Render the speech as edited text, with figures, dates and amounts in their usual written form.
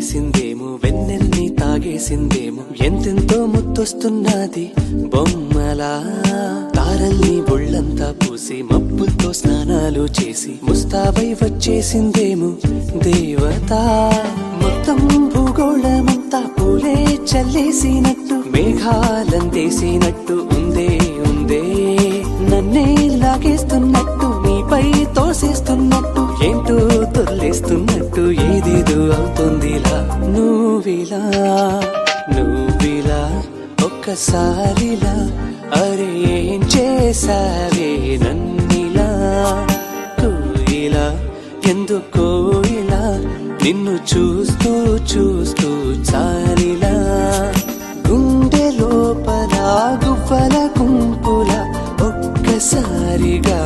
తినేసిందేమో, వెన్నెల్ని తాగేసిందేమో, ఎంతెంతో ముత్తొస్తున్నది బొమ్మలా. తారల్ని ఒళ్ళంతా పూసి మబ్బులతో స్నానాలు చేసి ముస్తాబై వచ్చేసిందేమో దేవత. మొత్తం భూగోళమంతా పూలే చల్లేసినట్టు, మేఘాలందేసినట్టు ఉందే ఉందే. నన్నే లాగేస్తున్నట్టు, నీపై తోసేస్తున్నట్టు, ఏంటో తొల్లేస్తున్నట్టు, ఏదేదో అవుతుందిలా. నువ్విలా నువ్విలా ఒక్కసారిలా, అరే ఏం చేసావే నన్నిలా. కోయిలా ఎందుకో ఇలా, నిన్ను చూస్తూ చూస్తూ చాలిలా. గుండె లోపల గువ్వల గుంపుల ఒక్కసారిగా